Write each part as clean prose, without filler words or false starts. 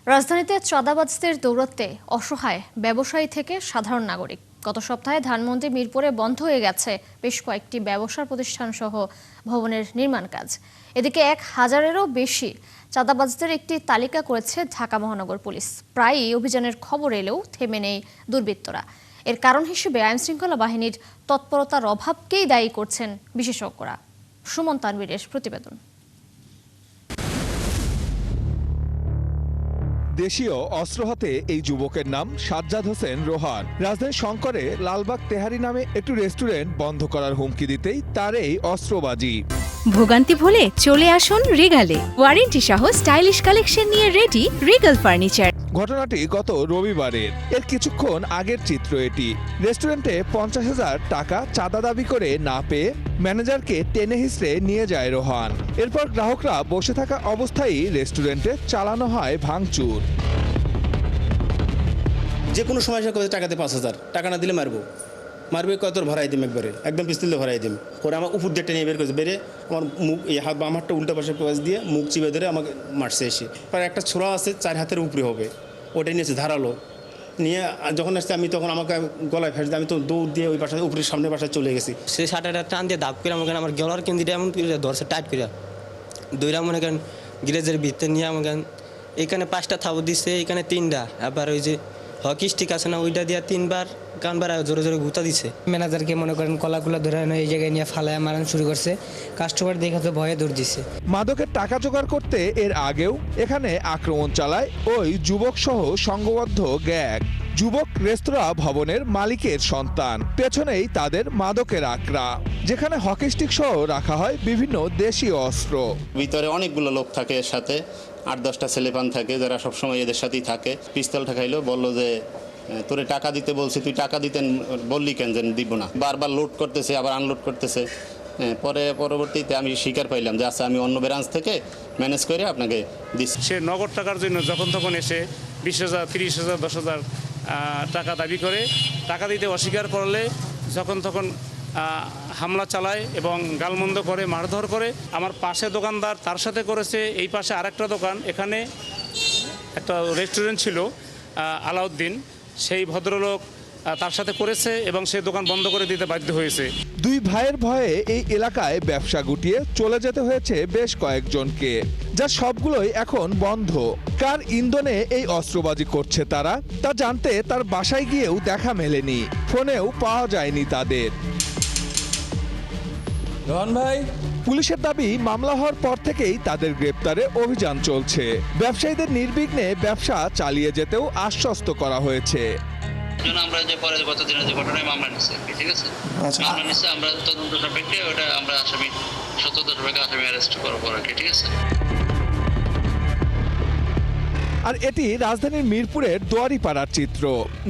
রাজধানীতে চাঁদাবাজদের দৌরাত্ম্যে অসহায় ব্যবসায়ী থেকে সাধারণ নাগরিক। গত সপ্তাহে ধানমন্ডি মিরপুরে বন্ধ হয়ে গেছে বেশ কয়েকটি ব্যবসার প্রতিষ্ঠান সহ ভবনের নির্মাণ কাজ। এদিকে 1000-এরও বেশি চাঁদাবাজদের একটি তালিকা করেছে ঢাকা মহানগর পুলিশ। প্রায়ই অভিযানের খবর এলেও থেমে নেই দুর্বৃত্তরা। এর কারণ হিসেবে আইনশৃঙ্খলা বাহিনীর তৎপরতার অভাবকেই দায়ী করছেন বিশেষজ্ঞরা। সুমন তানভীরের প্রতিবেদন। দেশীয় অস্ত্র হাতে এই যুবকের নাম সাজ্জাদ হোসেন রোহান। রাজধানীর শঙ্করে লালবাগ তেহারি নামে একটি রেস্টুরেন্ট বন্ধ করার হুমকি দিতেই তার এই অস্ত্রবাজি। ভোগান্তি ভুলে চলে আসুন রিগালে, ওয়ারেন্টি সহ স্টাইলিশ কালেকশন নিয়ে রেডি রিগাল ফার্নিচার। ঘটনাটি গত রবিবারের। এর কিছুক্ষণ আগের চিত্র এটি। রেস্টুরেন্টে 50,000 টাকা চাঁদা দাবি করে না পেয়ে ম্যানেজারকে টেনে হিঁচড়ে নিয়ে যায় রোহান। এরপর গ্রাহকরা বসে থাকা অবস্থায় রেস্টুরেন্টে চালানো হয় ভাঙচুর। যে কোনো সময় সে টাকা দিয়ে 5,000 টাকা না দিলে মারবে কত ভরাই দিম, একদম পিস্তলে ভরাই দিম করে আমার উপর দিয়ে টেনে বের করেছে। বেরে আমার মুখ এই হাত বা আমারটা উল্টা পাশে পেঁয়াজ দিয়ে মুখ চিপে ধরে আমাকে মারছে। এসে প্রায় একটা ছোড়া আছে 4 হাতের উপরে হবে, ওটাই নিয়েছে ধারালো নিয়ে। যখন আসছে আমি তখন আমাকে গলায় ফেসে আমি তো দৌড় দিয়ে ওই পাশে উপরে সামনের বাসায় চলে গেছি। সে শার্টটা টান দিয়ে দাপ করে আমাকে আমার গলার কেন্দ্রে এমন ধরছে টাইট করে দইরা মনে করেন গ্যারেজের ভিতরে নিয়ে আমাকে এখানে 5টা থাবো দিচ্ছে, এখানে 3টা, আবার ওই যে হকি স্টিক আছে না ওইটা দিয়ে 3বার কানবার জোরে জোরে গুঁতা দিছে। ম্যানেজারকে মনে করেন কলাগুলো ধরে এই জায়গায় নিয়ে ফালায় মারান শুরু করছে। কাস্টমার দেখে তো ভয়ে দৌড় দিচ্ছে। মাদকের টাকা জোগাড় করতে এর আগেও এখানে আক্রমণ চালায় ওই যুবক সহ সংঘবদ্ধ গ্যাং। যুবক রেস্তোরাঁ ভবনের মালিকের সন্তান। পেছনেই তাদের মাদকের আকড়া, যেখানে হকি স্টিক সহ রাখা হয় বিভিন্ন দেশীয় অস্ত্র। ভিতরে অনেকগুলো লোক থাকে, এর সাথে 8-10টা ছেলেপান থাকে যারা সবসময় এদের সাথেই থাকে। পিস্তল ঠেকাইলো, বললো যে তোরে টাকা দিতে বলছি, তুই টাকা দিতেন বললি কেন যে দিব না। বারবার লোড করতেছে, আবার আনলোড করতেছে। পরবর্তীতে আমি স্বীকার পাইলাম যে আচ্ছা আমি অন্য ব্রাঞ্চ থেকে ম্যানেজ করে আপনাকে দিচ্ছি। সে নগদ টাকার জন্য যখন তখন এসে 20,000, 30,000, 10,000 টাকা দাবি করে। টাকা দিতে অস্বীকার করলে যখন তখন হামলা চালায় এবং গালমন্দ করে, মারধর করে। আমার পাশে দোকানদার তার সাথে করেছে, এই পাশে আরেকটা দোকান, এখানে একটা রেস্টুরেন্ট ছিল আলাউদ্দিন, সেই ভদ্রলোক তার সাথে করেছে এবং সেই দোকান বন্ধ করে দিতে বাধ্য হয়েছে। দুই ভাইয়ের ভয়ে এই এলাকায় ব্যবসা গুটিয়ে চলে যেতে হয়েছে বেশ কয়েকজনকে, যা সবগুলোই এখন বন্ধ। কার ইন্ধনে এই অস্ত্রবাজি করছে তারা তা জানতে তার বাসায় গিয়েও দেখা মেলেনি, ফোনেও পাওয়া যায়নি তাদের। ভাই, পুলিশের দাবি মামলা হওয়ার পর থেকেই তাদের গ্রেপ্তারে অভিযান চলছে। ব্যবসায়ীদের নির্বিঘ্নে ব্যবসা চালিয়ে যেতেও আশ্বস্ত করা হয়েছে। আমরা যে পরে গত দিনের যে ঘটনায় মামলা নিচ্ছে, ঠিক আছে, মামলা নিচ্ছে, আমরা তদন্ত সাপেক্ষে ওটা আমরা আসামি 70 টাকা আসামি অ্যারেস্ট করবো, ঠিক আছে। আর এটি রাজধানীর মিরপুরের দোয়ারিপাড়ার চিত্র।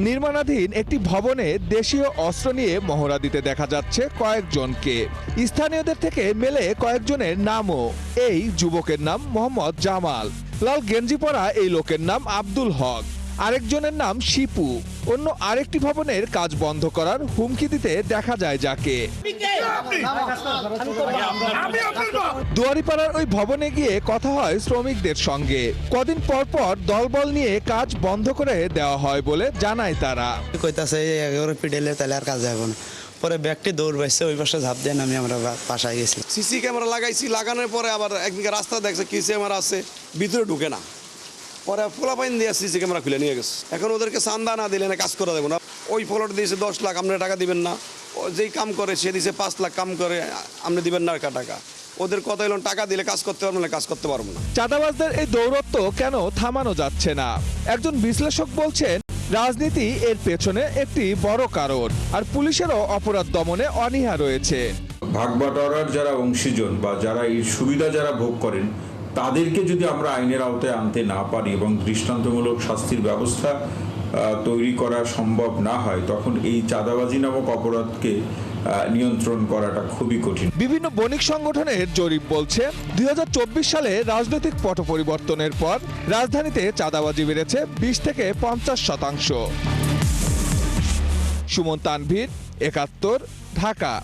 নির্মাণাধীন একটি ভবনে দেশীয় অস্ত্র নিয়ে মহড়া দিতে দেখা যাচ্ছে কয়েকজনকে। স্থানীয়দের থেকে মেলে কয়েকজনের নামও। এই যুবকের নাম মোহাম্মদ জামাল। লাল গেঞ্জি পরা এই লোকের নাম আব্দুল হক। আরেকজনের নাম শিপু। অন্য আরেকটি ভবনের কাজ বন্ধ করার হুমকি দিতে দেখা যায় যাকে। দুয়ারিপাড়ার ওই ভবনে গিয়ে কথা হয় শ্রমিকদের সঙ্গে। কদিন পর পর দলবল নিয়ে কাজ বন্ধ করে দেওয়া হয় বলে জানায় তারা। কইতাছে পিডেলে তাহলে আর কাজ যাবে না। পরে ব্যাগটি দৌড় পাইছে, ওই পাশে ঝাঁপ দেন, আমরা বাসায় গেছি। সিসি ক্যামেরা লাগাইছি, লাগানোর পরে আবার একদিকে রাস্তা দেখছে কিসে ক্যামেরা আছে, ভিতরে ঢুকে না। পরে পোলাপাইন দিয়ে সিসি ক্যামেরা খুলে নিয়ে গেছে। এখন ওদেরকে চান্দা না দিলে না কাজ করে দেবো না। ওই ফলট দিয়েছে 10 লাখ, আপনারা টাকা দিবেন না। যেই কাম করে সে দিয়েছে 5 লাখ, কাম করে আপনি দিবেন না টাকা। ওদের কথা হলো টাকা দিলে কাজ করতে পারবো না, কাজ করতে পারবো না। চাঁদাবাজদের এই দৌরত্ব কেন থামানো যাচ্ছে না? একজন বিশ্লেষক বলছেন রাজনীতি এর পেছনে একটি বড় কারণ, আর পুলিশেরও অপরাধ দমনে অনীহা রয়েছে। ভাগবাটোয়ারার যারা অংশীজন বা যারা এই সুবিধা যারা ভোগ করেন তাদেরকে যদি আমরা আইনের আওতায় আনতে না পারি এবং দৃষ্টান্তমূলক শাস্তির ব্যবস্থা তৈরি করা সম্ভব না হয়, তখন এই চাঁদাবাজি নামক অপরাধকে নিয়ন্ত্রণ করাটা খুবই কঠিন। বিভিন্ন বণিক সংগঠনের জরিপ বলছে 2024 সালে রাজনৈতিক পট পরিবর্তনের পর রাজধানীতে চাঁদাবাজি বেড়েছে 20 থেকে 50%। সুমন তানভীর, 71, ঢাকা।